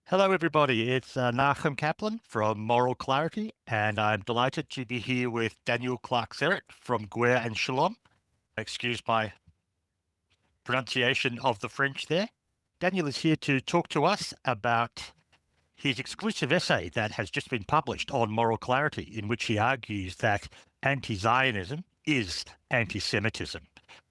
Hello, everybody. It's Nachum Kaplan from Moral Clarity, and I'm delighted to be here with Daniel Clarke-Serret from Guer and Shalom. Excuse my pronunciation of the French there. Daniel is here to talk to us about his exclusive essay that has just been published on Moral Clarity, in which he argues that anti-Zionism is anti-Semitism.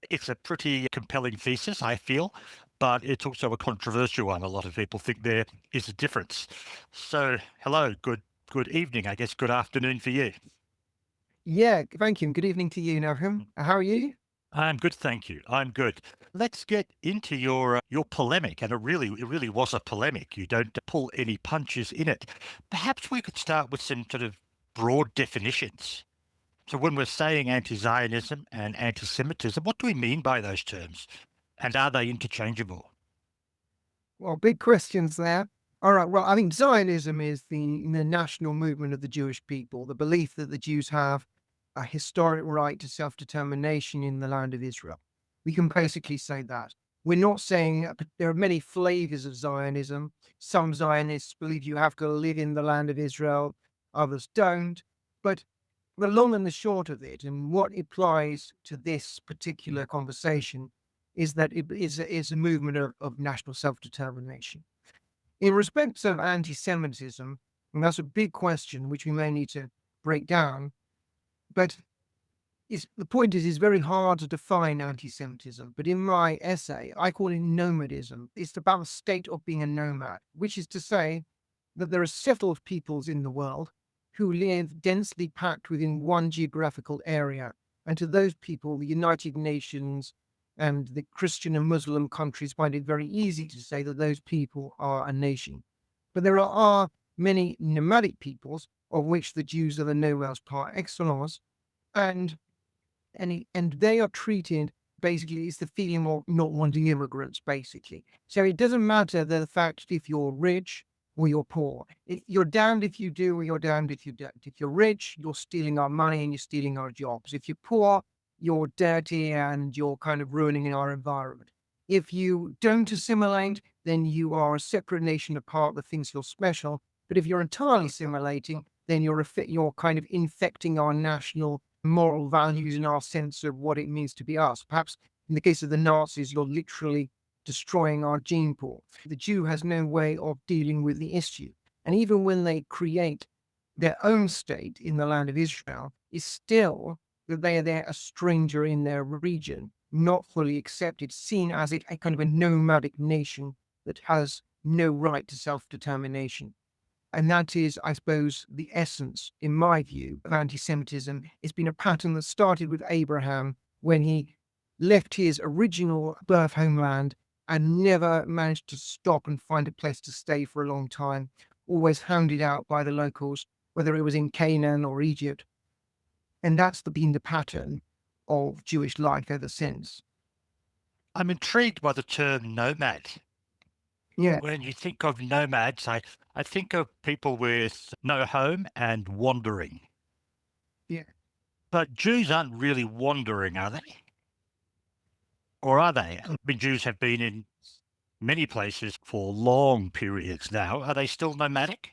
It's a pretty compelling thesis, I feel, but it's also a controversial one. A lot of people think there is a difference. So, hello, good evening, I guess good afternoon for you. Yeah, thank you. And good evening to you, Navham. How are you? I'm good, thank you. I'm good. Let's get into your polemic, and it really was a polemic. You don't pull any punches in it. Perhaps we could start with some sort of broad definitions. So when we're saying anti-Zionism and anti-Semitism, what do we mean by those terms? And are they interchangeable? Well, big questions there. All right. Well, I think Zionism is the national movement of the Jewish people, the belief that the Jews have a historic right to self-determination in the land of Israel. We can basically say that. We're not saying there are many flavors of Zionism. Some Zionists believe you have to live in the land of Israel, others don't. But the long and the short of it, and what applies to this particular conversation, is that it is a movement of national self-determination. In respect of anti-Semitism, and that's a big question which we may need to break down, but the point is, it's very hard to define anti-Semitism. But in my essay, I call it nomadism. It's about the state of being a nomad, which is to say that there are settled peoples in the world who live densely packed within one geographical area. And to those people, the United Nations and the Christian and Muslim countries find it very easy to say that those people are a nation. But there are many nomadic peoples, of which the Jews are the nomads par excellence, and they are treated basically, it's the feeling of not wanting immigrants, basically. So it doesn't matter the fact if you're rich or you're poor. You're damned if you do, or you're damned if you don't. If you're rich, you're stealing our money and you're stealing our jobs. If you're poor, you're dirty and you're kind of ruining our environment. If you don't assimilate, then you are a separate nation apart that thinks you're special. But if you're entirely assimilating, then you're kind of infecting our national moral values and our sense of what it means to be us. Perhaps in the case of the Nazis, you're literally destroying our gene pool. The Jew has no way of dealing with the issue. And even when they create their own state in the land of Israel, it's still that they are there a stranger in their region, not fully accepted, seen as a kind of a nomadic nation that has no right to self-determination. And that is, I suppose, the essence, in my view, of anti-Semitism. It's been a pattern that started with Abraham when he left his original birth homeland and never managed to stop and find a place to stay for a long time, always hounded out by the locals, whether it was in Canaan or Egypt. And that's been the pattern of Jewish life ever since. I'm intrigued by the term nomad. Yeah, When you think of nomads, I think of people with no home and wandering. yeah. But Jews aren't really wandering, are they? Or are they? I mean, Jews have been in many places for long periods now. Are they still nomadic?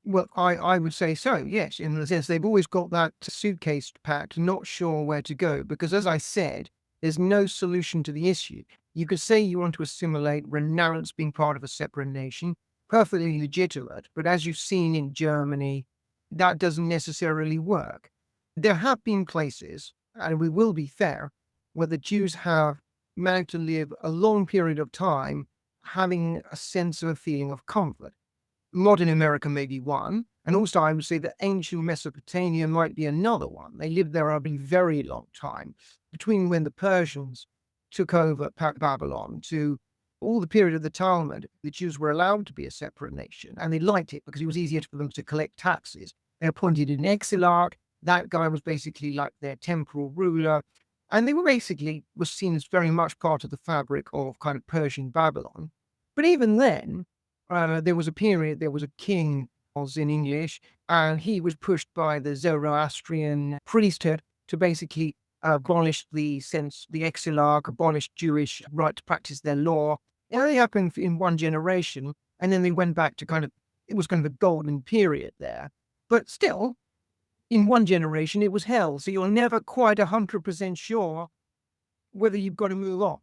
Well, I would say so, yes, in the sense they've always got that suitcase packed, not sure where to go. Because as I said, there's no solution to the issue. You could say you want to assimilate, renounce being part of a separate nation, perfectly legitimate. But as you've seen in Germany, that doesn't necessarily work. There have been places, and we will be fair, where the Jews have managed to live a long period of time having a sense of a feeling of comfort. Modern America may be one, and also I would say that ancient Mesopotamia might be another one. They lived there a very long time, between when the Persians took over Babylon to all the period of the Talmud. The Jews were allowed to be a separate nation, and they liked it because it was easier for them to collect taxes. They appointed an exilarch. That guy was basically like their temporal ruler, and they were seen as very much part of the fabric of kind of Persian Babylon. But even then, there was a king, was in English, and he was pushed by the Zoroastrian priesthood to basically abolish the exilarch, abolish Jewish right to practice their law, It only happened in one generation, and then they went back to it was kind of a golden period there. But still, in one generation, it was hell. So you're never quite 100% sure whether you've got to move on.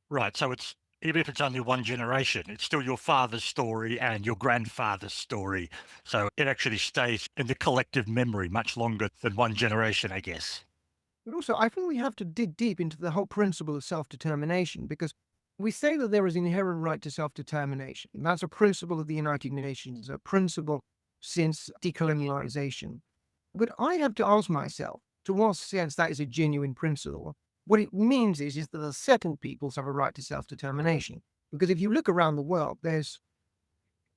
Right. So it's even if it's only one generation, it's still your father's story and your grandfather's story. So it actually stays in the collective memory much longer than one generation, I guess. But also, I think we have to dig deep into the whole principle of self-determination, because we say that there is an inherent right to self-determination. That's a principle of the United Nations, a principle since decolonialization. But I have to ask myself, to what sense that is a genuine principle? What it means is that the settled peoples have a right to self-determination. Because if you look around the world, there's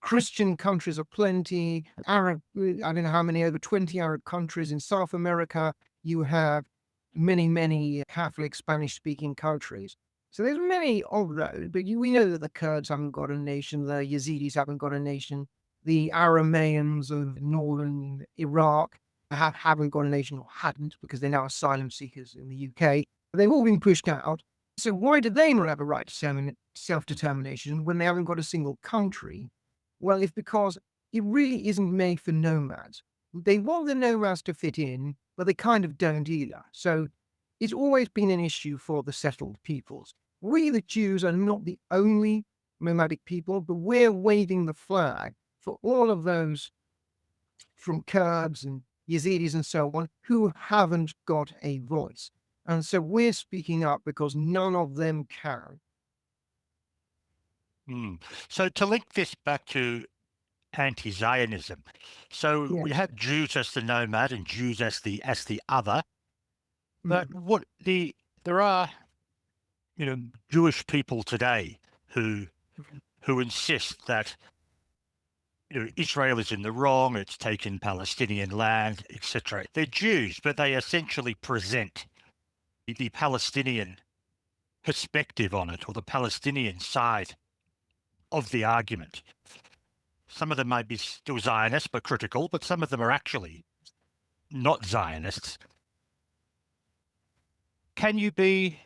Christian countries aplenty, Arab, I don't know how many, over 20 Arab countries in South America. You have many, many Catholic Spanish-speaking countries. So there's many of those, but we know that the Kurds haven't got a nation, the Yazidis haven't got a nation, the Arameans of northern Iraq haven't got a nation, or hadn't, because they're now asylum seekers in the UK. They've all been pushed out. So why do they not have a right to self-determination when they haven't got a single country? Well, it's because it really isn't made for nomads. They want the nomads to fit in, but they kind of don't either. So it's always been an issue for the settled peoples. We, the Jews, are not the only nomadic people, but we're waving the flag for all of those from Kurds and Yazidis and so on who haven't got a voice. And so we're speaking up because none of them can. So to link this back to anti-Zionism, so we Yes. have Jews as the nomad and Jews as the other, but Mm. there are Jewish people today who insist that Israel is in the wrong, it's taken Palestinian land, etc. They're Jews, but they essentially present the Palestinian perspective on it, or the Palestinian side of the argument. Some of them may be still Zionists, but critical, but some of them are actually not Zionists. Can you be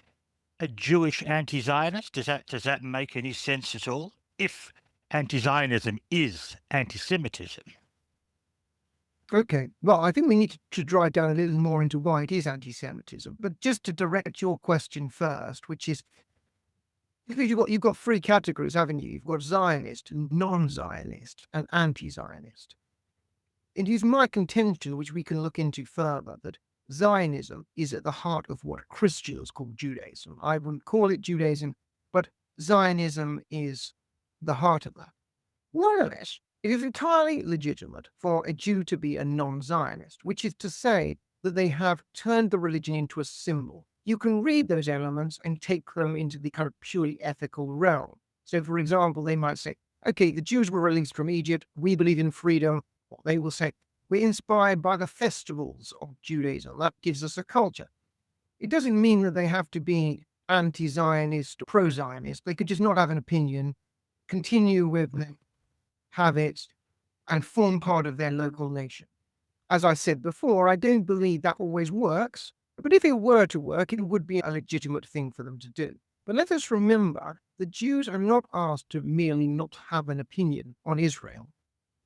a Jewish anti-Zionist? Does that make any sense at all? If anti-Zionism is anti-Semitism. Okay. Well, I think we need to drive down a little more into why it is anti-Semitism. But just to direct your question first, which is, because you've got three categories, haven't you? You've got Zionist, non-Zionist, and anti-Zionist. It is my contention, which we can look into further, that Zionism is at the heart of what Christians call Judaism. I wouldn't call it Judaism, but Zionism is the heart of that. Nonetheless, it is entirely legitimate for a Jew to be a non-Zionist, which is to say that they have turned the religion into a symbol. You can read those elements and take them into the kind of purely ethical realm. So, for example, they might say, okay, the Jews were released from Egypt. We believe in freedom. Or they will say, we're inspired by the festivals of Judaism. That gives us a culture. It doesn't mean that they have to be anti-Zionist or pro-Zionist. They could just not have an opinion, continue with their habits, and form part of their local nation. As I said before, I don't believe that always works, but if it were to work, it would be a legitimate thing for them to do. But let us remember, the Jews are not asked to merely not have an opinion on Israel.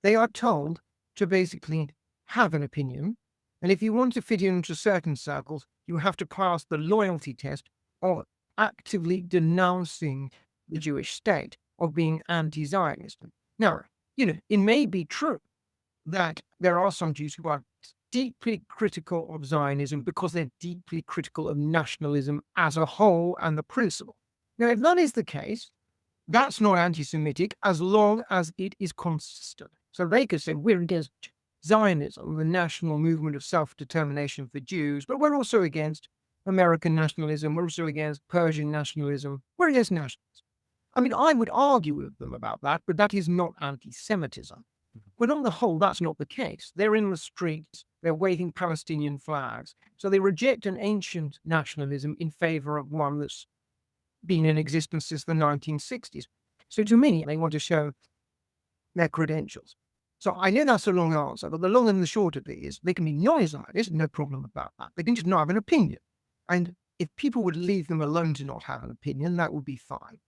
They are told to basically have an opinion, and if you want to fit into certain circles, you have to pass the loyalty test of actively denouncing the Jewish state, of being anti-Zionist. Now, it may be true that there are some Jews who are deeply critical of Zionism because they're deeply critical of nationalism as a whole and the principle. Now, if that is the case, that's not anti-Semitic as long as it is consistent. So they could say, we're against Zionism, the national movement of self-determination for Jews, but we're also against American nationalism, we're also against Persian nationalism, we're against nationalism. I mean, I would argue with them about that, but that is not anti-Semitism. But on the whole, that's not the case. They're in the streets, they're waving Palestinian flags. So they reject an ancient nationalism in favor of one that's been in existence since the 1960s. So to me, they want to show their credentials. So I know that's a long answer, but the long and the short of it is they can be non-Zionist, no problem about that. They can just not have an opinion. And if people would leave them alone to not have an opinion, that would be fine.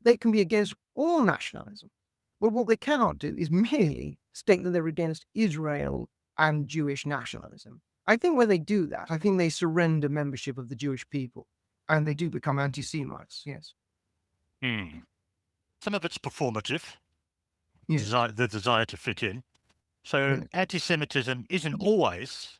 they can be against all nationalism. Well, what they cannot do is merely state that they're against Israel and Jewish nationalism. I think when they do that, I think they surrender membership of the Jewish people and they do become anti-Semites. Yes. Hmm. Some of it's performative, Yes. the desire to fit in. So Yes. anti-Semitism isn't always,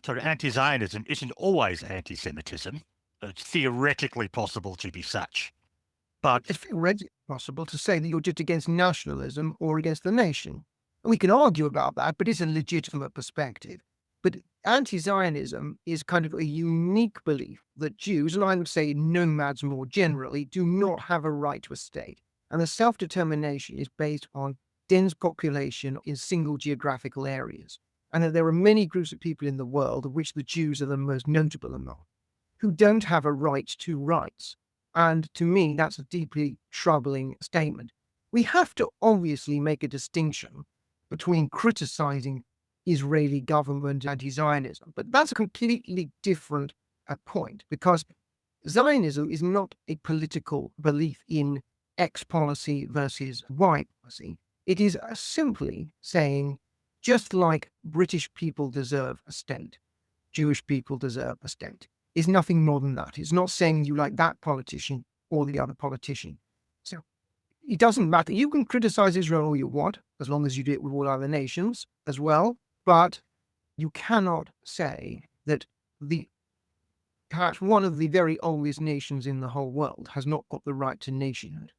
sorry, anti-Zionism isn't always anti-Semitism. It's theoretically possible to be such. It's But theoretically possible to say that you're just against nationalism or against the nation. And we can argue about that, but it's a legitimate perspective. But anti-Zionism is kind of a unique belief that Jews, and I would say nomads more generally, do not have a right to a state. And the self-determination is based on dense population in single geographical areas. And that there are many groups of people in the world, of which the Jews are the most notable among, who don't have a right to rights. And to me, that's a deeply troubling statement. We have to obviously make a distinction between criticizing Israeli government and anti-Zionism, but that's a completely different point because Zionism is not a political belief in X policy versus Y policy. It is simply saying, just like British people deserve a state, Jewish people deserve a state. It's nothing more than that. It's not saying you like that politician or the other politician. So it doesn't matter. You can criticize Israel all you want, as long as you do it with all other nations as well. But you cannot say that perhaps one of the very oldest nations in the whole world has not got the right to nationhood.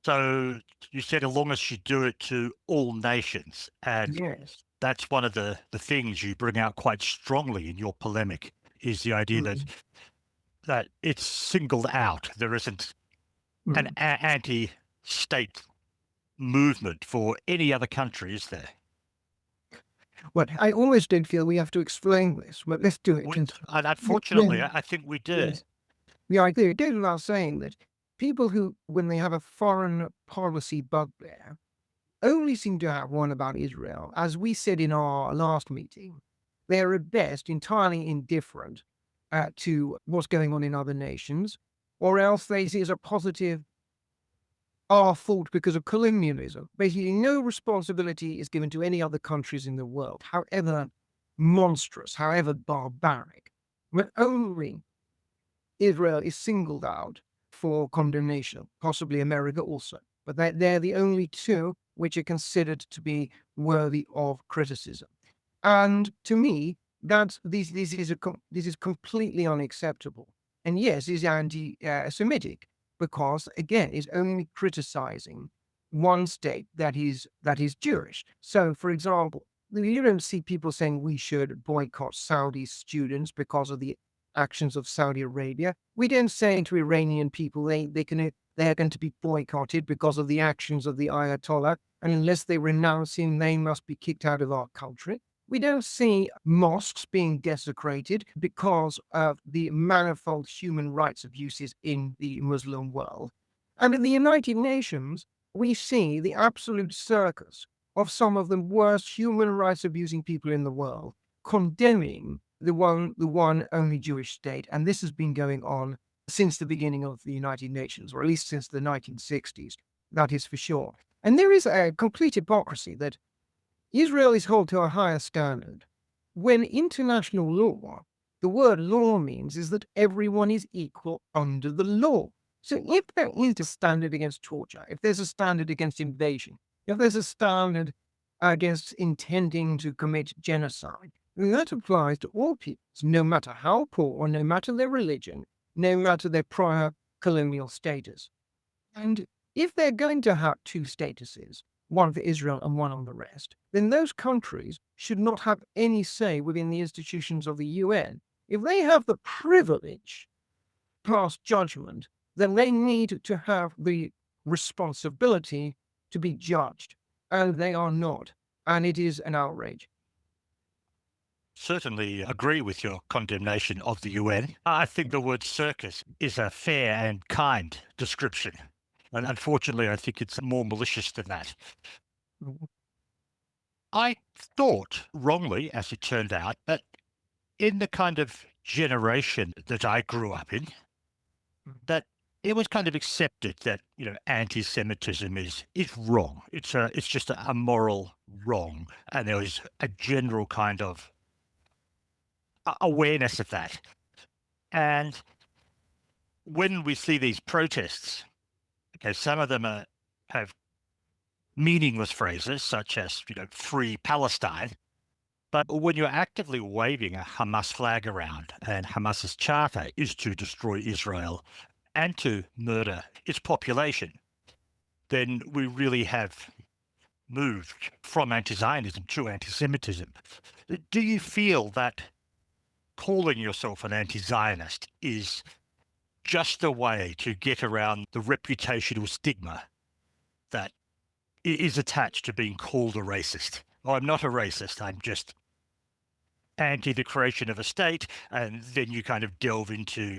so you said as long as you do it to all nations, and Yes. that's one of the things you bring out quite strongly in your polemic is the idea Mm, that it's singled out. There isn't an mm. anti-state movement for any other country, is there? Well, I always did feel we have to explain this, but let's do it. And Yeah, unfortunately, I think we do. yes. Yeah, I do. It goes without saying that people who, when they have a foreign policy bugbear, only seem to have one about Israel. As we said in our last meeting, they're at best entirely indifferent to what's going on in other nations, or else they see it as a positive, our fault because of colonialism. Basically, no responsibility is given to any other countries in the world, however monstrous, however barbaric, but only Israel is singled out for condemnation, possibly America also. But they're the only two which are considered to be worthy of criticism. And to me, this is completely unacceptable. And yes, it's anti-Semitic because again, it's only criticizing one state that is Jewish. So, for example, you don't see people saying we should boycott Saudi students because of the actions of Saudi Arabia. We don't say to Iranian people they are going to be boycotted because of the actions of the Ayatollah, and unless they renounce him, they must be kicked out of our country. We don't see mosques being desecrated because of the manifold human rights abuses in the Muslim world. And in the United Nations, we see the absolute circus of some of the worst human rights abusing people in the world, condemning the one only Jewish state. And this has been going on since the beginning of the United Nations, or at least since the 1960s. That is for sure. And there is a complete hypocrisy that Israel is held to a higher standard. When international law, the word law means is that everyone is equal under the law. So if there is a standard against torture, if there's a standard against invasion, if there's a standard against intending to commit genocide, then that applies to all peoples, no matter how poor or no matter their religion, no matter their prior colonial status. And if they're going to have two statuses, one for Israel and one on the rest, then those countries should not have any say within the institutions of the UN. If they have the privilege to pass judgment, then they need to have the responsibility to be judged. And they are not. And it is an outrage. Certainly agree with your condemnation of the UN. I think the word circus is a fair and kind description. And unfortunately, I think it's more malicious than that. I thought, wrongly as it turned out, that in the kind of generation that I grew up in, that it was kind of accepted that, anti-Semitism is wrong. It's just a moral wrong, and there was a general kind of awareness of that. And when we see these protests, okay, some of them have meaningless phrases such as, free Palestine. But when you're actively waving a Hamas flag around, and Hamas's charter is to destroy Israel and to murder its population, then we really have moved from anti-Zionism to anti-Semitism. Do you feel that calling yourself an anti-Zionist is just a way to get around the reputational stigma that is attached to being called a racist? Well, I'm not a racist, I'm just anti the creation of a state, and then you kind of delve into,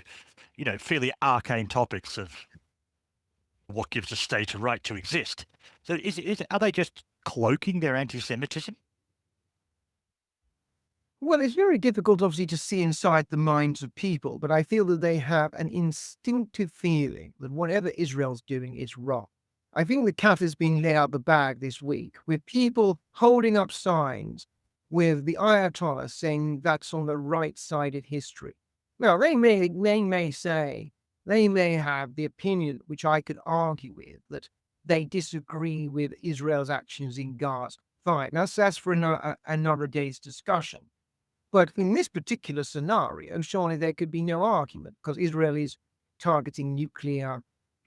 fairly arcane topics of what gives a state a right to exist. So are they just cloaking their anti-Semitism? Well, it's very difficult, obviously, to see inside the minds of people, but I feel that they have an instinctive feeling that whatever Israel's doing is wrong. I think the cat is being let out the bag this week with people holding up signs with the Ayatollah saying that's on the right side of history. Now, they may say, they may have the opinion, which I could argue with, that they disagree with Israel's actions in Gaza. Fine, that's for another day's discussion. But in this particular scenario, surely there could be no argument because Israel is targeting nuclear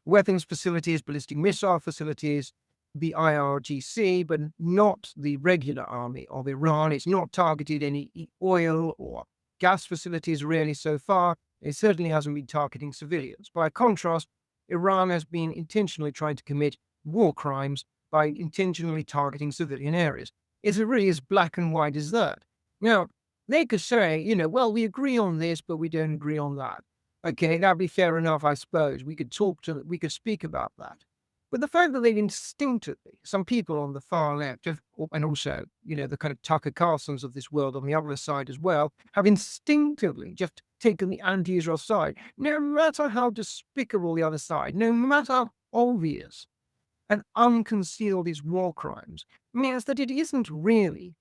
weapons facilities, ballistic missile facilities, the IRGC, but not the regular army of Iran. It's not targeted any oil or gas facilities really so far. It certainly hasn't been targeting civilians. By contrast, Iran has been intentionally trying to commit war crimes by intentionally targeting civilian areas. It's really as black and white as that. Now, they could say, well, we agree on this, but we don't agree on that. Okay, that'd be fair enough, I suppose. We could speak about that. But the fact that they instinctively, some people on the far left, and also, the kind of Tucker Carlsons of this world on the other side as well, have instinctively just taken the anti-Israel side, no matter how despicable the other side, no matter how obvious and unconcealed these war crimes, means that it isn't really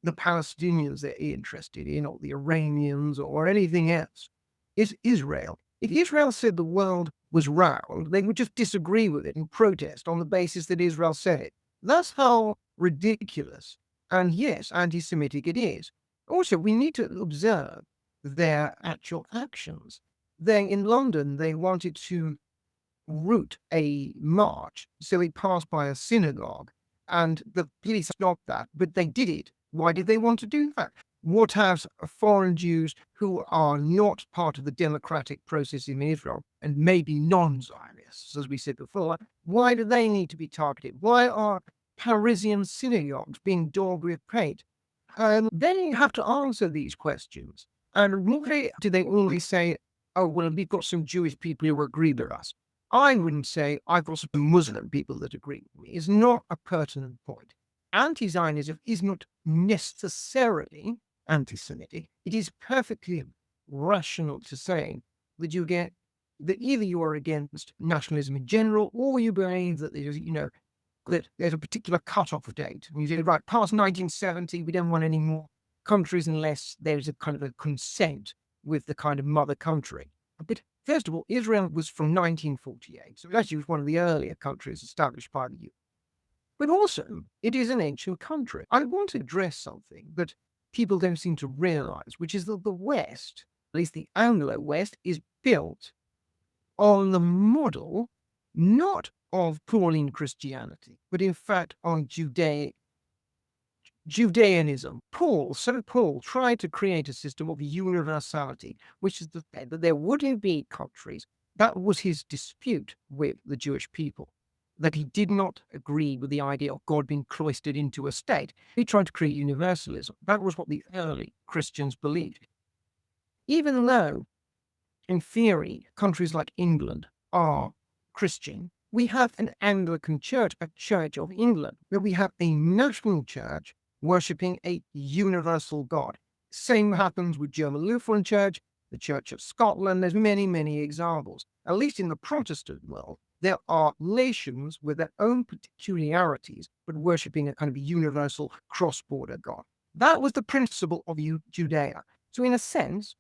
the Palestinians they're interested in, or the Iranians, or anything else. It's Israel. If Israel said the world was round, they would just disagree with it and protest on the basis that Israel said it. That's how ridiculous and, yes, anti-Semitic it is. Also, we need to observe their actual actions. In London, they wanted to route a march, so it passed by a synagogue, and the police stopped that, but they did it. Why did they want to do that? What has foreign Jews who are not part of the democratic process in Israel and maybe non-Zionists, as we said before, why do they need to be targeted? Why are Parisian synagogues being daubed with paint? They have to answer these questions. And why do they always say, oh, well, we've got some Jewish people who agree with us? I wouldn't say I've got some Muslim people that agree with me. It's not a pertinent point. Anti-Zionism is not necessarily anti-Semitic. It is perfectly rational to say that either you are against nationalism in general, or you believe that there's a particular cut-off date. And you say, right, past 1970, we don't want any more countries unless there's a kind of a consent with the kind of mother country. But first of all, Israel was from 1948, so it actually was one of the earlier countries established by the UN. But also, it is an ancient country. I want to address something that people don't seem to realize, which is that the West, at least the Anglo-West, is built on the model not of Pauline Christianity, but in fact on Judaism. Paul tried to create a system of universality, which is the fact that there wouldn't be countries. That was his dispute with the Jewish people, that he did not agree with the idea of God being cloistered into a state. He tried to create universalism. That was what the early Christians believed. Even though, in theory, countries like England are Christian, we have an Anglican church, a Church of England, where we have a national church worshipping a universal God. Same happens with German Lutheran Church, the Church of Scotland. There's many, many examples. At least in the Protestant world, there are nations with their own peculiarities, but worshipping a kind of universal cross-border God. That was the principle of Judea. So in a sense,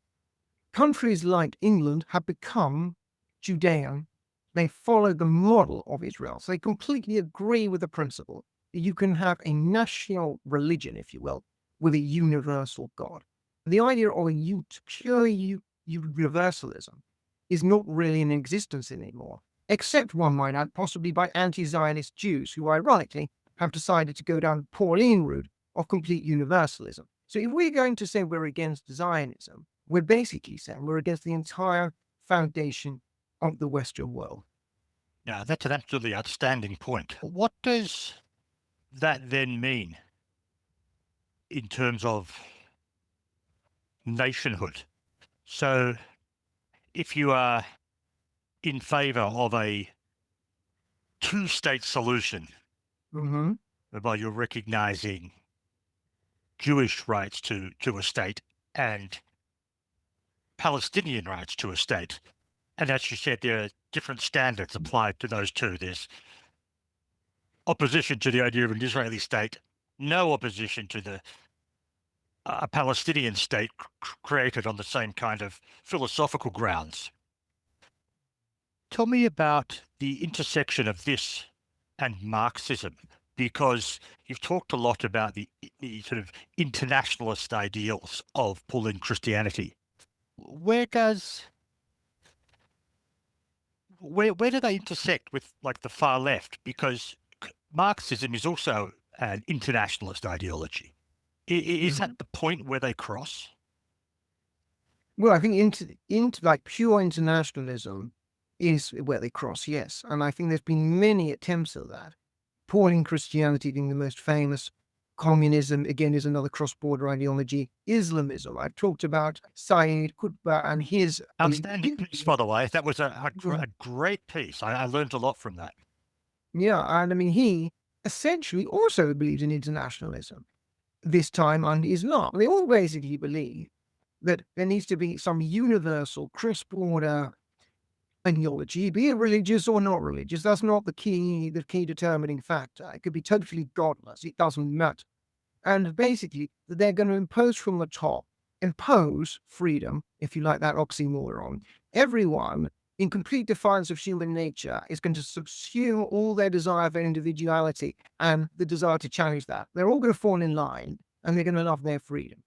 countries like England have become Judean. They follow the model of Israel. So they completely agree with the principle that you can have a national religion, if you will, with a universal God. The idea of a pure universalism is not really in existence anymore, except, one might add, possibly by anti-Zionist Jews who, ironically, have decided to go down the Pauline route of complete universalism. So if we're going to say we're against Zionism, we're basically saying we're against the entire foundation of the Western world. Yeah, that's an absolutely outstanding point. What does that then mean in terms of nationhood? So if you are in favor of a two-state solution, Mm-hmm. whereby you're recognizing Jewish rights to a state and Palestinian rights to a state, and as you said, there are different standards applied to those two. There's opposition to the idea of an Israeli state, no opposition to the a Palestinian state created on the same kind of philosophical grounds. Tell me about the intersection of this and Marxism, because you've talked a lot about the sort of internationalist ideals of pull-in Christianity. Where do they intersect with like the far left? Because Marxism is also an internationalist ideology. Is that the point where they cross? Well, I think into like pure internationalism is where they cross, yes. And I think there's been many attempts at that. Pauline Christianity being the most famous. Communism, again, is another cross-border ideology. Islamism, I've talked about Saeed Qutb and his... Outstanding piece, by the way. That was a great piece. I learned a lot from that. Yeah, and I mean, he essentially also believes in internationalism, this time under Islam. They all basically believe that there needs to be some universal cross-border ideology, be it religious or not religious. That's not the key determining factor. It could be totally godless. It doesn't matter. And basically, they're going to impose from the top, impose freedom, if you like that oxymoron. Everyone, in complete defiance of human nature, is going to subsume all their desire for individuality and the desire to challenge that. They're all going to fall in line, and they're going to love their freedom.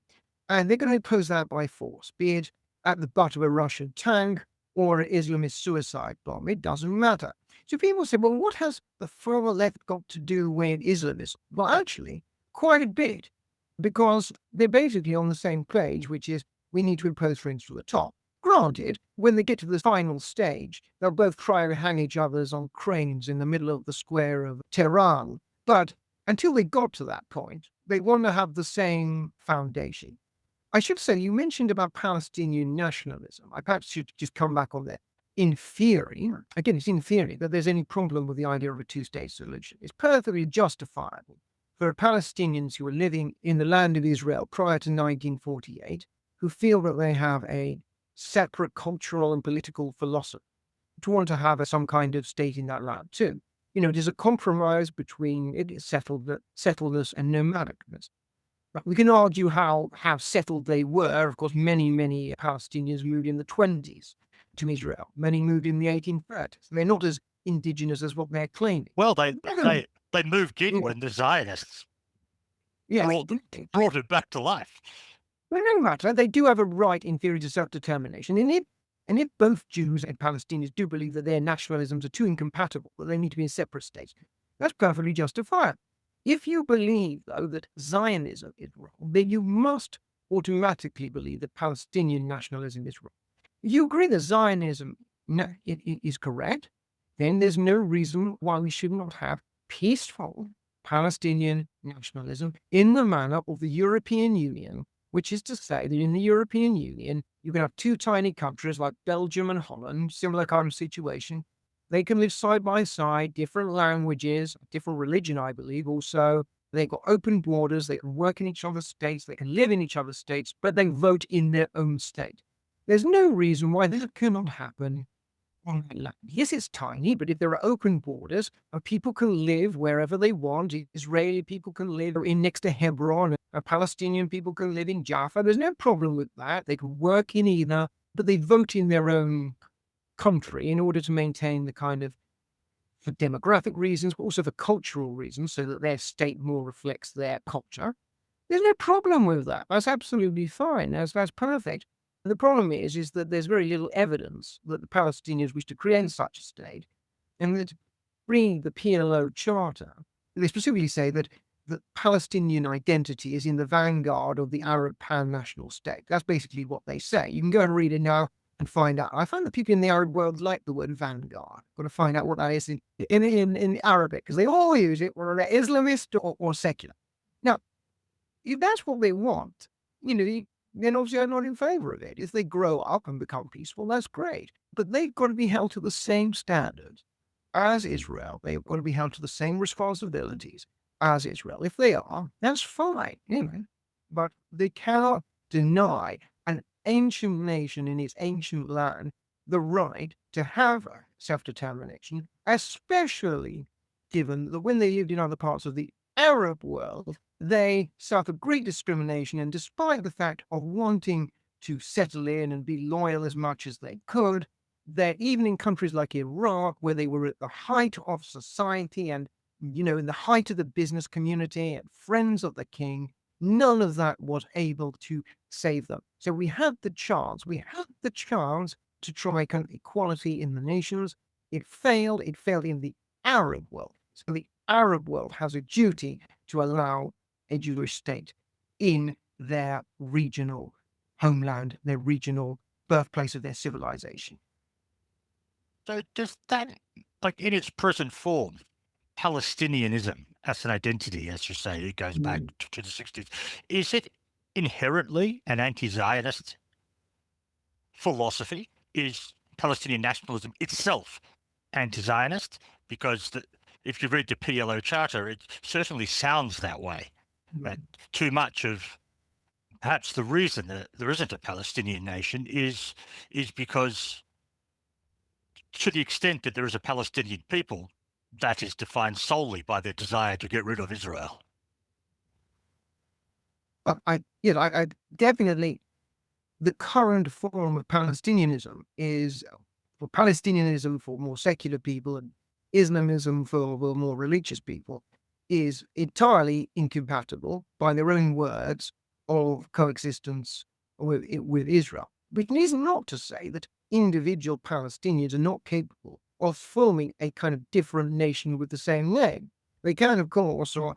And they're going to impose that by force, be it at the butt of a Russian tank or an Islamist suicide bomb. It doesn't matter. So people say, well, what has the far left got to do with Islamism? Well, actually, quite a bit, because they're basically on the same page, which is we need to impose things from the top. Granted, when they get to the final stage, they'll both try to hang each other's on cranes in the middle of the square of Tehran. But until they got to that point, they want to have the same foundation. I should say, you mentioned about Palestinian nationalism. I perhaps should just come back on that. In theory, again, it's in theory that there's any problem with the idea of a two-state solution. It's perfectly justifiable for Palestinians who are living in the land of Israel prior to 1948, who feel that they have a separate cultural and political philosophy, to want to have some kind of state in that land too. You know, it is a compromise between settledness and nomadicness. We can argue how settled they were. Of course, many Palestinians moved in the 20s to Israel. Many moved in the 1830s. They're not as indigenous as what they're claiming. Well, they moved in when the Zionists brought it back to life. Well, no matter. They do have a right, in theory, to self-determination. And if both Jews and Palestinians do believe that their nationalisms are too incompatible, that they need to be in separate states, that's perfectly justifiable. If you believe, though, that Zionism is wrong, then you must automatically believe that Palestinian nationalism is wrong. If you agree that Zionism is correct, then there's no reason why we should not have peaceful Palestinian nationalism in the manner of the European Union, which is to say that in the European Union, you can have two tiny countries like Belgium and Holland, similar kind of situation. They can live side by side, different languages, different religion, I believe. Also, they've got open borders. They can work in each other's states. They can live in each other's states, but they vote in their own state. There's no reason why that cannot happen on that land. Yes, it's tiny, but if there are open borders and people can live wherever they want, Israeli people can live in next to Hebron, Palestinian people can live in Jaffa. There's no problem with that. They can work in either, but they vote in their own country in order to maintain the kind of, for demographic reasons, but also for cultural reasons, so that their state more reflects their culture. There's no problem with that. That's absolutely fine. That's perfect. The problem is that there's very little evidence that the Palestinians wish to create such a state, and that reading the PLO Charter, they specifically say that the Palestinian identity is in the vanguard of the Arab pan-national state. That's basically what they say. You can go and read it now and find out. I find that people in the Arab world like the word vanguard. Got to find out what that is in Arabic, because they all use it, whether they're Islamist or secular. Now, if that's what they want, then obviously I'm not in favor of it. If they grow up and become peaceful, that's great. But they've got to be held to the same standards as Israel. They've got to be held to the same responsibilities as Israel. If they are, that's fine, But they cannot deny an ancient nation in its ancient land the right to have self-determination, especially given that when they lived in other parts of the Arab world, they suffered great discrimination, and despite the fact of wanting to settle in and be loyal as much as they could, that even in countries like Iraq, where they were at the height of society and, in the height of the business community and friends of the king, none of that was able to save them. So we had the chance to try kind of equality in the nations. It failed in the Arab world. So the Arab world has a duty to allow a Jewish state in their regional homeland, their regional birthplace of their civilization. So does that, like in its present form, Palestinianism as an identity, as you say, it goes back to the 60s, is it inherently an anti-Zionist philosophy? Is Palestinian nationalism itself anti-Zionist? Because if you read the PLO Charter, it certainly sounds that way. That too much of perhaps the reason that there isn't a Palestinian nation is because, to the extent that there is a Palestinian people, that is defined solely by their desire to get rid of Israel. But I definitely, the current form of Palestinianism is, for Palestinianism for more secular people and Islamism for more religious people, is entirely incompatible, by their own words, of coexistence with Israel. But it is not to say that individual Palestinians are not capable of forming a kind of different nation with the same name. They can, of course, or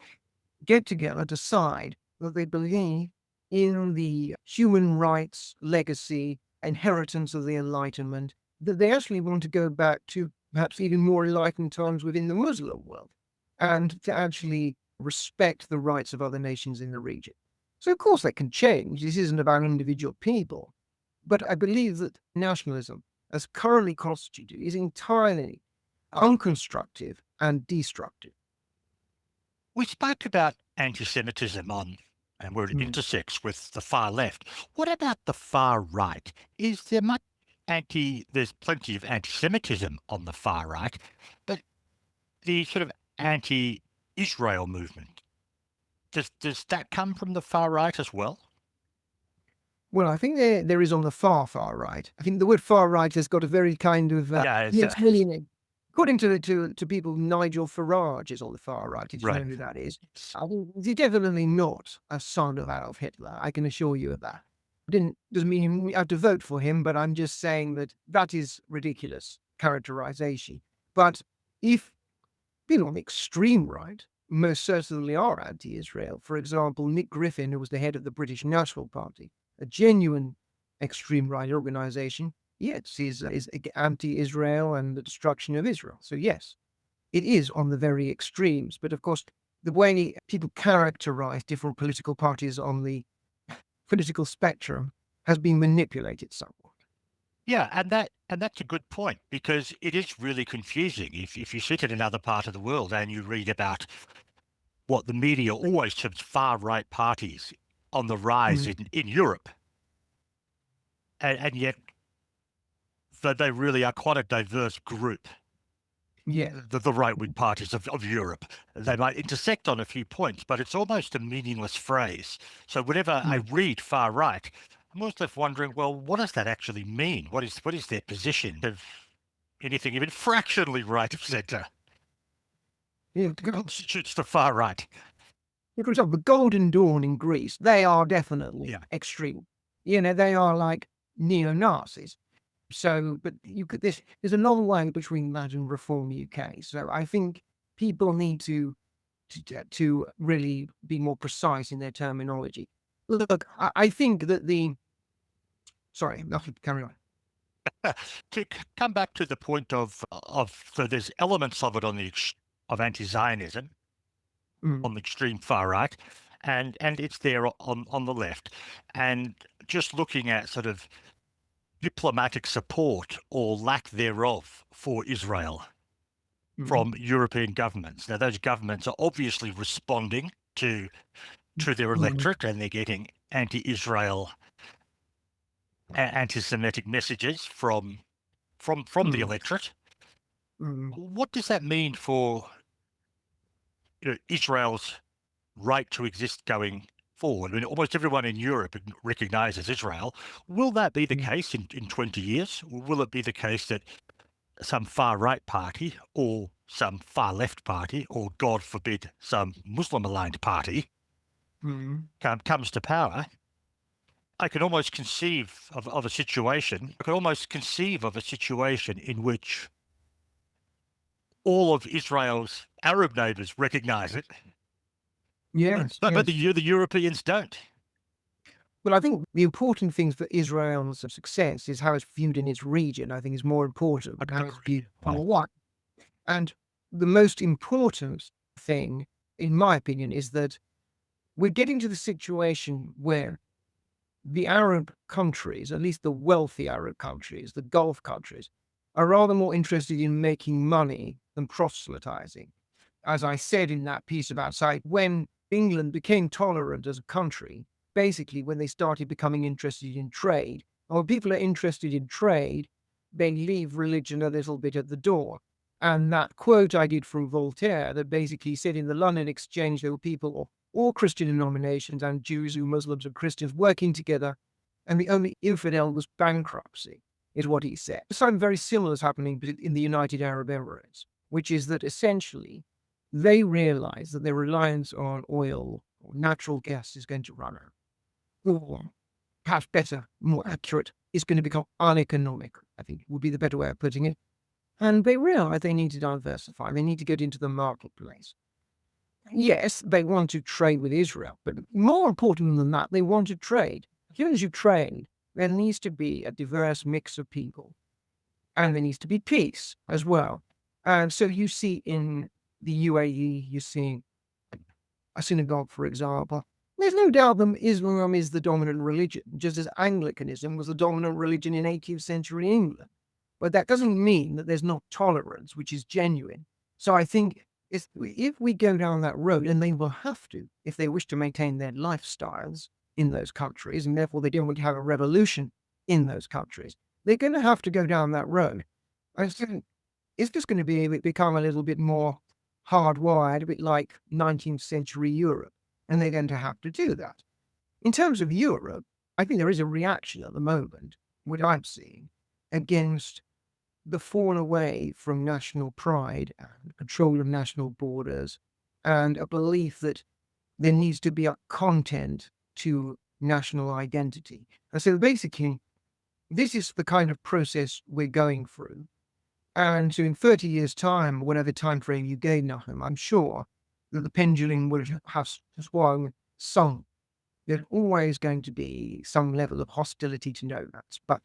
get together, decide that they believe in the human rights legacy, inheritance of the Enlightenment, that they actually want to go back to perhaps even more enlightened times within the Muslim world, and to actually respect the rights of other nations in the region. So, of course, that can change. This isn't about individual people. But I believe that nationalism, as currently constituted, is entirely unconstructive and destructive. We spoke about anti-Semitism and where it intersects with the far left. What about the far right? Is there much there's plenty of anti-Semitism on the far right, but the sort of anti-Israel movement, does that come from the far right as well? Well, I think there is on the far right. I think the word far right has got a very kind of according to people, Nigel Farage is on the far right. If you know who that is, I think he's definitely not a son of Adolf Hitler. I can assure you of that. Doesn't mean you have to vote for him, but I'm just saying that is ridiculous characterization. But if people on the extreme right most certainly are anti-Israel, for example, Nick Griffin, who was the head of the British National Party, a genuine extreme right organization, yes, is anti-Israel and the destruction of Israel. So yes, it is on the very extremes. But of course, the way people characterize different political parties on the political spectrum has been manipulated somewhat. Yeah, and that's a good point, because it is really confusing if you sit in another part of the world and you read about what the media always terms far right parties on the rise in Europe. and yet they really are quite a diverse group. Yeah. The right-wing parties of Europe. They might intersect on a few points, but it's almost a meaningless phrase. So whenever I Mm. read far right, I'm always left wondering, well, what does that actually mean? What is their position of anything even fractionally right of centre? Yeah. Constitutes the far right. For example, the Golden Dawn in Greece, they are definitely Yeah. extreme. They are like neo-Nazis. So, but there's a long way between that and Reform UK. So I think people need to really be more precise in their terminology. Look, I think that sorry, no, carry on. To come back to the point so there's elements of it of anti-Zionism Mm, on the extreme far right, and it's there on the left, and just looking at sort of diplomatic support or lack thereof for Israel mm, from European governments. Now, those governments are obviously responding to their mm, electorate, and they're getting anti-Israel, anti-Semitic messages from the mm, electorate. mm, What does that mean for Israel's right to exist going forward? I mean, almost everyone in Europe recognizes Israel. Will that be the mm. case in 20 years? Will it be the case that some far right party or some far left party, or God forbid, some Muslim aligned party Mm. comes to power? I can almost conceive of a situation. I can almost conceive of a situation in which all of Israel's Arab neighbors recognize it, Yes, but yes. the Europeans don't. Well, I think the important things for Israel's success is how it's viewed in its region. I think is more important than how it's viewed worldwide. And the most important thing, in my opinion, is that we're getting to the situation where the Arab countries, at least the wealthy Arab countries, the Gulf countries, are rather more interested in making money than proselytizing. As I said in that piece about Said, when England became tolerant as a country, basically when they started becoming interested in trade, or when people are interested in trade, they leave religion a little bit at the door. And that quote I did from Voltaire that basically said in the London Exchange there were people of all Christian denominations and Jews and Muslims and Christians working together, and the only infidel was bankruptcy, is what he said. Something very similar is happening in the United Arab Emirates, which is that essentially they realize that their reliance on oil or natural gas is going to run out. Or perhaps better, more accurate, is going to become uneconomic, I think would be the better way of putting it. And they realize they need to diversify. They need to get into the marketplace. Yes, they want to trade with Israel, but more important than that, they want to trade. As soon as you trade, there needs to be a diverse mix of people, and there needs to be peace as well. And so you see in the UAE, you see a synagogue, for example. There's no doubt that Islam is the dominant religion, just as Anglicanism was the dominant religion in 18th century England. But that doesn't mean that there's not tolerance, which is genuine. So I think if we go down that road, and they will have to, if they wish to maintain their lifestyles in those countries, and therefore they don't want to have a revolution in those countries, they're going to have to go down that road. I think it's just going to become a little bit more hardwired, a bit like 19th century Europe, and they're going to have to do that. In terms of Europe, I think there is a reaction at the moment, what I'm seeing, against the fall away from national pride and control of national borders, and a belief that there needs to be a content to national identity. And so basically, this is the kind of process we're going through. And so in 30 years' time, whatever time frame you gave, Nahum, I'm sure that the pendulum will have swung some. There's always going to be some level of hostility to nomads. But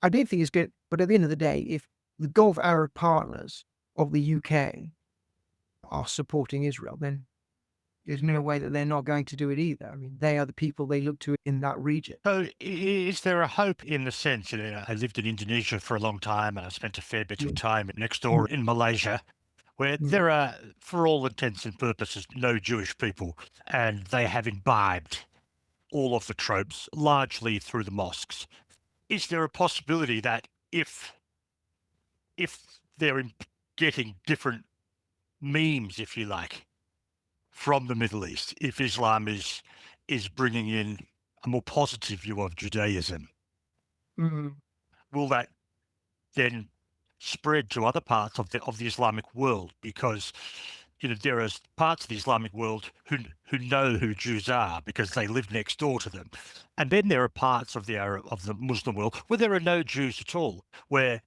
I don't think it's good. But at the end of the day, if the Gulf Arab partners of the UK are supporting Israel, then there's no way that they're not going to do it either. I mean, they are the people they look to in that region. So, is there a hope in the sense, I lived in Indonesia for a long time and I spent a fair bit of Mm, time next door mm, in Malaysia, where mm, there are, for all intents and purposes, no Jewish people, and they have imbibed all of the tropes largely through the mosques. is there a possibility that if they're getting different memes, if you like, from the Middle East, if Islam is bringing in a more positive view of Judaism, Mm. will that then spread to other parts of the Islamic world? Because there are parts of the Islamic world who know who Jews are because they live next door to them, and then there are parts of the Muslim world where there are no Jews at all, where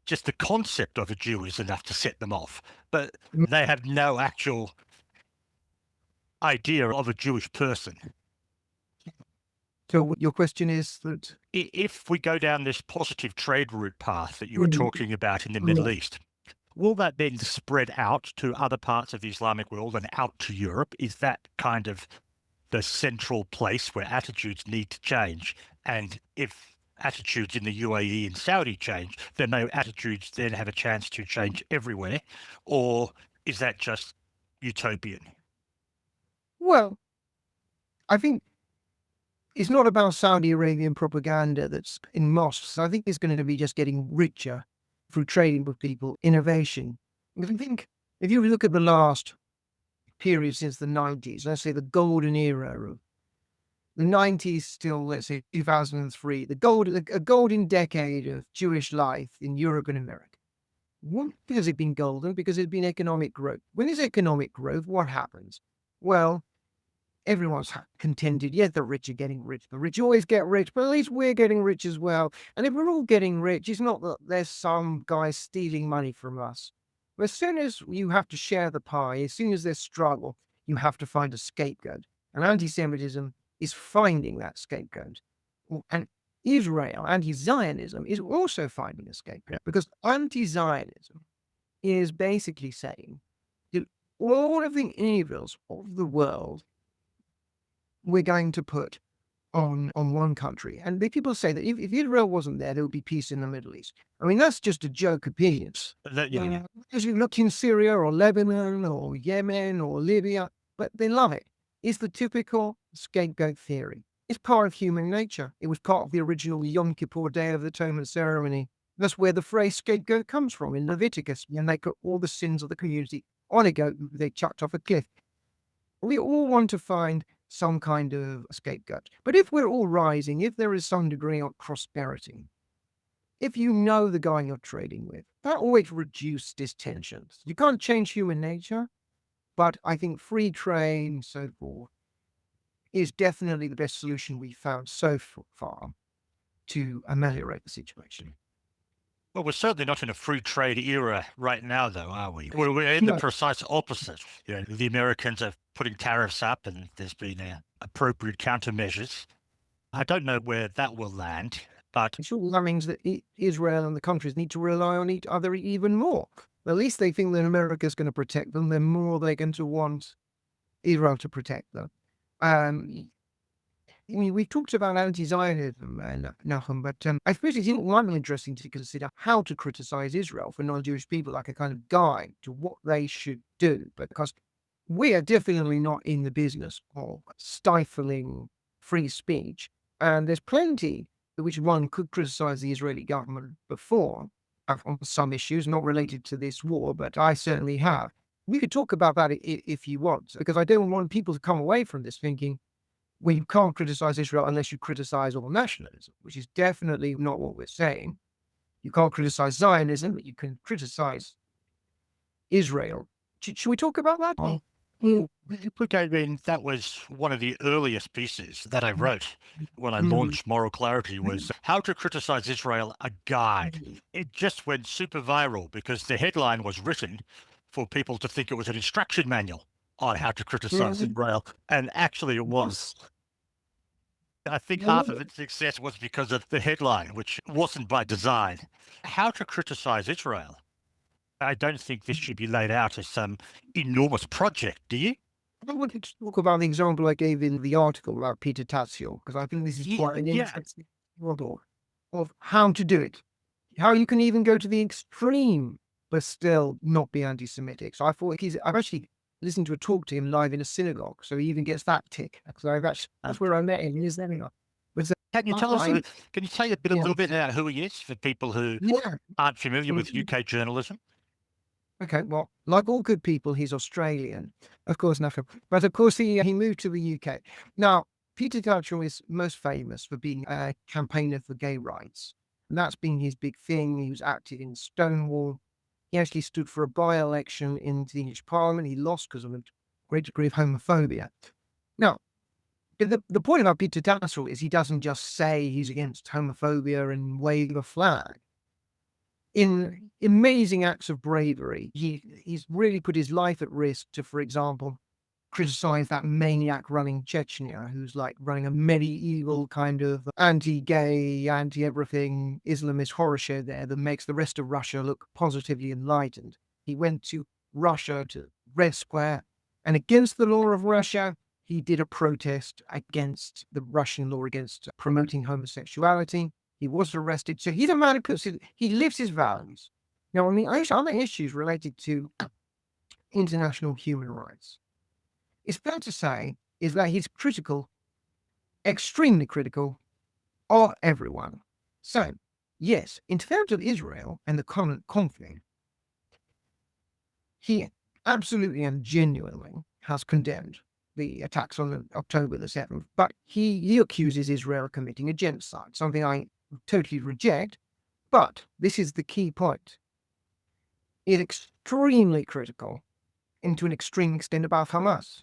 just the concept of a Jew is enough to set them off, but Mm. they have no actual idea of a Jewish person. So your question is that If we go down this positive trade route path that you were Mm. talking about in the Middle Mm. East, will that then spread out to other parts of the Islamic world and out to Europe? Is that kind of the central place where attitudes need to change? And if attitudes in the UAE and Saudi change, then those attitudes then have a chance to change everywhere? Or is that just utopian? well, I think it's not about Saudi Arabian propaganda that's in mosques. I think it's going to be just getting richer through trading with people, innovation. If you look at the last period since the 90s, let's say the golden era of the 90s still, let's say 2003, a golden decade of Jewish life in Europe and America. What has it been golden? Because it's been economic growth. When there's economic growth, what happens? Well, everyone's contended. Yes, the rich are getting rich. The rich always get rich, but at least we're getting rich as well. And if we're all getting rich, it's not that there's some guy stealing money from us. But as soon as you have to share the pie, as soon as there's struggle, you have to find a scapegoat. And anti-Semitism is finding that scapegoat. And Israel, anti-Zionism, is also finding a scapegoat because anti-Zionism is basically saying that all of the evils of the world we're going to put on one country. And the people say that if Israel wasn't there would be peace in the Middle East. I mean, that's just a joke opinions. As you look in Syria or Lebanon or Yemen or Libya, but they love it. It's the typical scapegoat theory. It's part of human nature. It was part of the original Yom Kippur Day of Atonement ceremony. That's where the phrase scapegoat comes from in Leviticus, when they put all the sins of the community on a goat they chucked off a cliff. We all want to find some kind of scapegoat. But if we're all rising, if there is some degree of prosperity, if you know the guy you're trading with, that always reduces tensions. You can't change human nature, but I think free trade and so forth is definitely the best solution we've found so far to ameliorate the situation. Well, we're certainly not in a free trade era right now, though, are we? We're in the No. precise opposite. The Americans are putting tariffs up, and there's been appropriate countermeasures. I don't know where that will land, but Sure, that means that Israel and the countries need to rely on each other even more. At least they think that America's going to protect them. The more they're going to want Israel to protect them. I mean, we've talked about anti-Zionism, Nahum, but I suppose it's one interesting to consider how to criticize Israel for non-Jewish people, like a kind of guide to what they should do. Because we are definitely not in the business of stifling free speech. And there's plenty which one could criticize the Israeli government before on some issues not related to this war, but I certainly have. We could talk about that if you want, because I don't want people to come away from this thinking, well, you can't criticize Israel unless you criticize all nationalism, which is definitely not what we're saying. You can't criticize Zionism, but you can criticize Israel. Should we talk about that? look, I mean, that was one of the earliest pieces that I wrote when I launched Moral Clarity was How to Criticize Israel, a Guide. It just went super viral because the headline was written for people to think it was an instruction manual on how to criticize Israel. And actually it was. I think half of its success was because of the headline, which wasn't by design. How to criticize Israel. I don't think this should be laid out as some enormous project, do you? I wanted to talk about the example I gave in the article about Peter Tatziel, because I think this is quite an interesting model of how to do it. How you can even go to the extreme, but still not be anti-Semitic. So I thought I've actually listened to a talk to him live in a synagogue, so he even gets that tick. So that's where I met him in his seminar. Was that Can you tell us? I Can you say a yeah, little bit about who he is for people who yeah. aren't familiar with Mhm. UK journalism? Okay, well, like all good people, he's Australian, of course, nothing. But of course, he moved to the UK. Now, Peter Tatchell is most famous for being a campaigner for gay rights, and that's been his big thing. He was active in Stonewall. He actually stood for a by-election in the English Parliament. He lost because of a great degree of homophobia. Now, the point about Peter Tatchell is he doesn't just say he's against homophobia and wave a flag. In amazing acts of bravery, he's really put his life at risk to, for example, criticize that maniac running Chechnya, who's like running a medieval kind of anti-gay, anti-everything Islamist horror show there that makes the rest of Russia look positively enlightened. He went to Russia, to Red Square, and against the law of Russia, he did a protest against the Russian law against promoting homosexuality. He was arrested. So he's a man who he lives his values. Now, on the other issues related to international human rights, it's fair to say is that he's critical, extremely critical, of everyone. So, yes, in terms of Israel and the current conflict, he absolutely and genuinely has condemned the attacks on October the 7th, but he accuses Israel of committing a genocide, something I totally reject. But this is the key point. It's extremely critical, and to an extreme extent, about Hamas,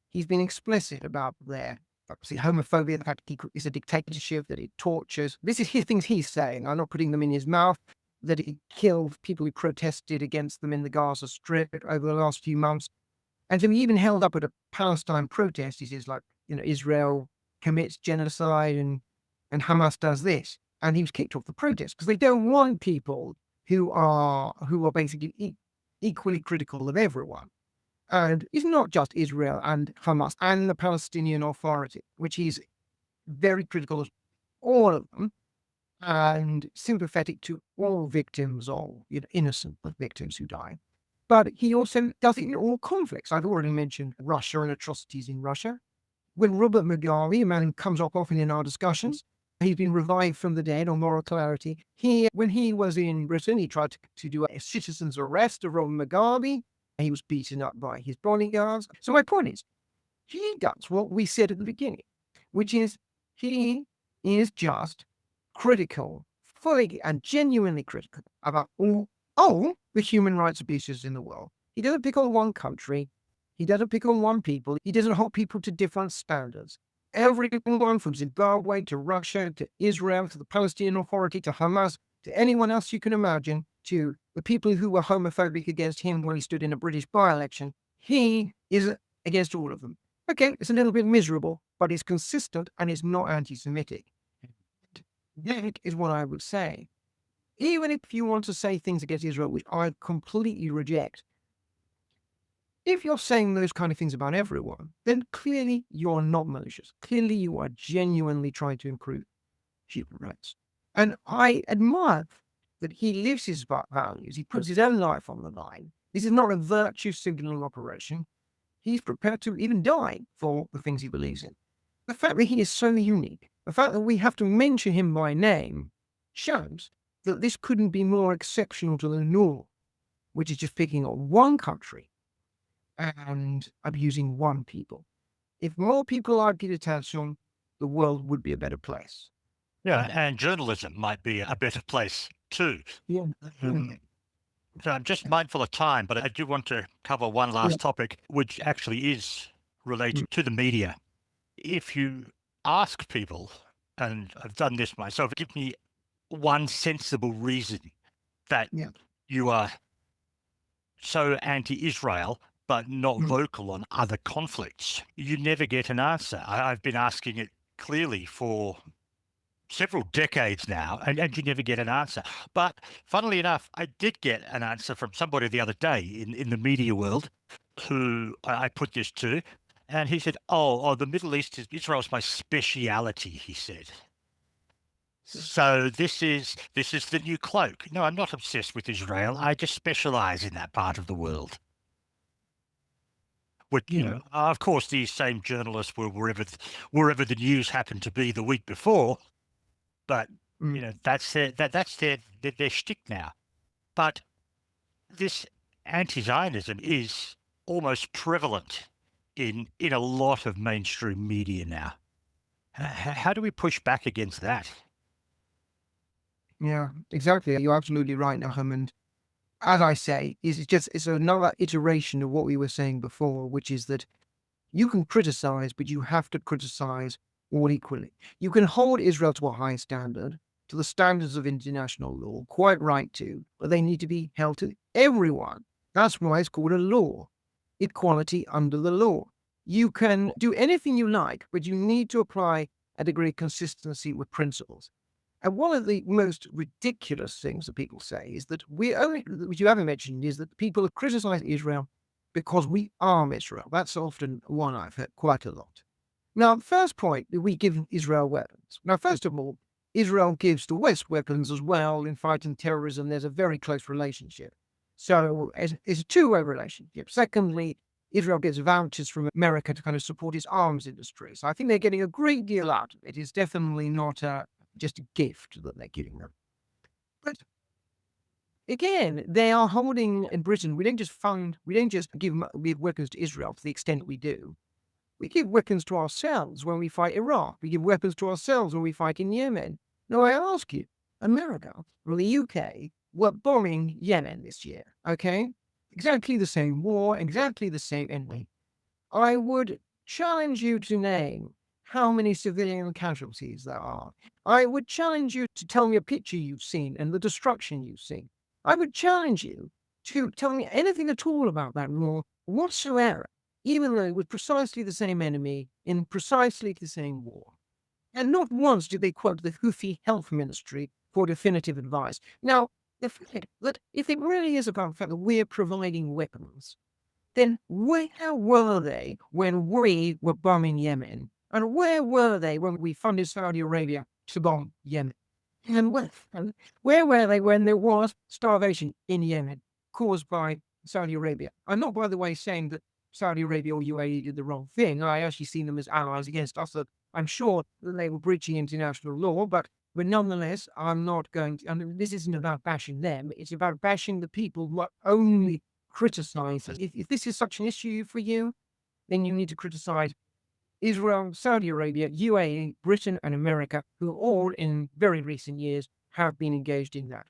he's been explicit about their obviously homophobia, the fact it's a dictatorship, that it tortures. This is things he's saying. I'm not putting them in his mouth. That it killed people who protested against them in the Gaza Strip over the last few months. And so he even held up at a Palestine protest. He says, like, Israel commits genocide and Hamas does this. And he was kicked off the protest because they don't want people who are basically equally critical of everyone. And it's not just Israel and Hamas and the Palestinian Authority, which he's very critical of all of them and sympathetic to all victims, all innocent victims who die. But he also does it in all conflicts. I've already mentioned Russia and atrocities in Russia. When Robert Mugabe, a man who comes up often in our discussions, he's been revived from the dead on moral clarity. When he was in Britain, he tried to do a citizen's arrest of Robert Mugabe. He was beaten up by his bodyguards. So my point is, he does what we said at the beginning, which is he is just critical, fully and genuinely critical about all the human rights abuses in the world. He doesn't pick on one country. He doesn't pick on one people. He doesn't hold people to different standards. Everyone from Zimbabwe to Russia to Israel to the Palestinian Authority to Hamas to anyone else you can imagine, to the people who were homophobic against him when he stood in a British by-election, he is against all of them. Okay, it's a little bit miserable, but it's consistent and it's not anti-Semitic. That is what I would say. Even if you want to say things against Israel, which I completely reject, if you're saying those kind of things about everyone, then clearly you're not malicious. Clearly you are genuinely trying to improve human rights. And I admire that he lives his values. He puts his own life on the line. This is not a virtue signaling operation. He's prepared to even die for the things he believes in. The fact that he is so unique, the fact that we have to mention him by name, shows that this couldn't be more exceptional to the norm, which is just picking on one country and abusing one people. If more people like Peter Tatchell, the world would be a better place. Yeah, and journalism might be a better place too. Yeah. So I'm just mindful of time, but I do want to cover one Yeah. last topic, which actually is related to the media. If you ask people, and I've done this myself, give me one sensible reason that Yeah. you are so anti-Israel, but not Mm. vocal on other conflicts, you never get an answer. I've been asking it clearly for several decades now, and you never get an answer. But funnily enough, I did get an answer from somebody the other day in the media world who I put this to, and he said, oh, the Middle East is Israel's my speciality, he said. So this is the new cloak. No, I'm not obsessed with Israel. I just specialize in that part of the world. Which, Yeah. of course, these same journalists were wherever the news happened to be the week before, but Mm. that's their shtick now. But this anti-Zionism is almost prevalent in a lot of mainstream media now. How do we push back against that? Yeah, exactly. You're absolutely right, Nahum. And as I say, it's another iteration of what we were saying before, which is that you can criticize, but you have to criticize all equally. You can hold Israel to a high standard, to the standards of international law, quite right to, but they need to be held to everyone. That's why it's called a law. Equality under the law. You can do anything you like, but you need to apply a degree of consistency with principles. And one of the most ridiculous things that people say is that which you haven't mentioned, is that people have criticized Israel because we arm Israel. That's often one I've heard quite a lot. Now, first point, we give Israel weapons. Now, first of all, Israel gives the West weapons as well in fighting terrorism. There's a very close relationship. So it's a two-way relationship. Secondly, Israel gets vouchers from America to kind of support its arms industry. So I think they're getting a great deal out of it. It's definitely not just a gift that they're giving them. But again, they are holding in Britain. We don't just give weapons to Israel to the extent we do. We give weapons to ourselves when we fight Iraq. We give weapons to ourselves when we fight in Yemen. Now, I ask you, America or the UK were bombing Yemen this year, okay? Exactly the same war, exactly the same enemy. I would challenge you to name how many civilian casualties there are. I would challenge you to tell me a picture you've seen and the destruction you've seen. I would challenge you to tell me anything at all about that war whatsoever, even though it was precisely the same enemy in precisely the same war. And not once did they quote the Houthi health ministry for definitive advice. Now, the fact that if it really is about the fact that we're providing weapons, then where were they when we were bombing Yemen? And where were they when we funded Saudi Arabia to bomb Yemen? And where were they when there was starvation in Yemen caused by Saudi Arabia? I'm not, by the way, saying that Saudi Arabia or UAE did the wrong thing. I actually see them as allies against us. That I'm sure that they were breaching international law, but nonetheless, I'm not going to. And this isn't about bashing them. It's about bashing the people who are only criticizing. If this is such an issue for you, then you need to criticize Israel, Saudi Arabia, UAE, Britain, and America, who all in very recent years have been engaged in that.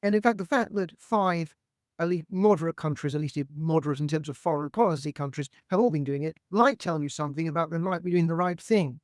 And in fact, the fact that five, at least moderate countries, at least moderate in terms of foreign policy countries, have all been doing it, might tell you something about them might be doing the right thing.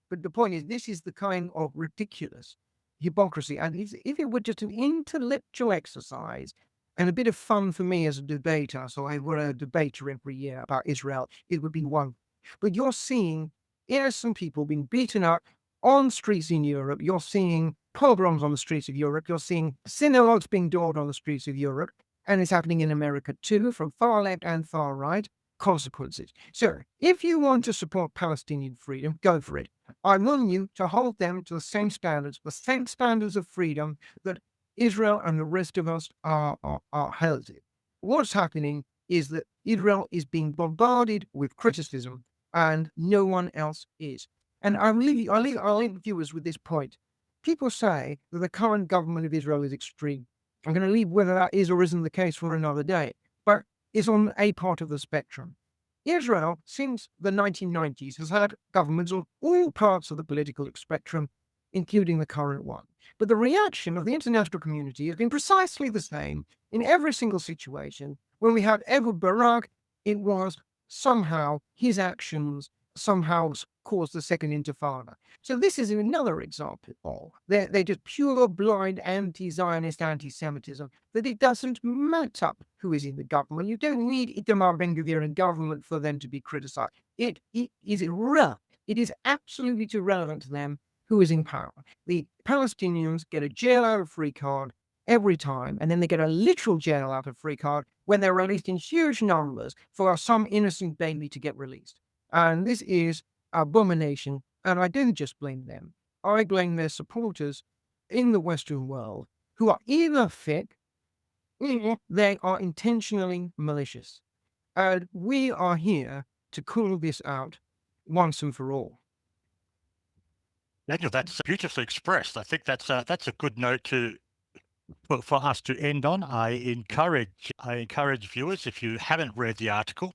But the point is, this is the kind of ridiculous hypocrisy. And if it were just an intellectual exercise and a bit of fun for me as a debater, so I were a debater every year about Israel, it would be one. But you're seeing innocent people being beaten up on streets in Europe. You're seeing pogroms on the streets of Europe. You're seeing synagogues being daubed on the streets of Europe. And it's happening in America too, from far left and far right. Consequences. So if you want to support Palestinian freedom, go for it. I want you to hold them to the same standards of freedom that Israel and the rest of us are held to. What's happening is that Israel is being bombarded with criticism and no one else is. And I'll leave viewers with this point. People say that the current government of Israel is extreme. I'm going to leave whether that is or isn't the case for another day, but it's on a part of the spectrum. Israel, since the 1990s, has had governments on all parts of the political spectrum, including the current one. But the reaction of the international community has been precisely the same in every single situation. When we had Ehud Barak, it was somehow his actions somehow caused the second intifada. So this is another example of they're just pure blind anti-Zionist anti-Semitism, that it doesn't matter who is in the government. You don't need Itamar Ben-Gvir in government for them to be criticized. It is irrelevant. It is absolutely irrelevant to them who is in power. The Palestinians get a jail out of free card every time, and then they get a literal jail out of free card when they're released in huge numbers for some innocent baby to get released. And this is abomination. And I don't just blame them. I blame their supporters in the Western world who are either thick or they are intentionally malicious. And we are here to call this out once and for all. Daniel, that's beautifully expressed. I think that's a good note for us to end on. I encourage viewers, if you haven't read the article,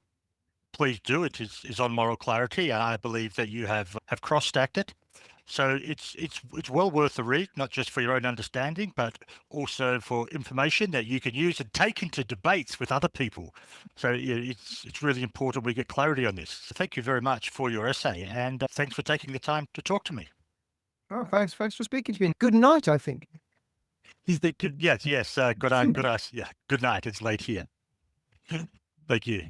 please do. It is on moral clarity, and I believe that you have cross-stacked it. So it's well worth the read, not just for your own understanding, but also for information that you can use and take into debates with other people. So yeah, it's really important we get clarity on this. So thank you very much for your essay, and thanks for taking the time to talk to me. Oh, thanks for speaking to me. Good night, I think. Yes, yes. Good night. Yeah, good night. It's late here. Thank you.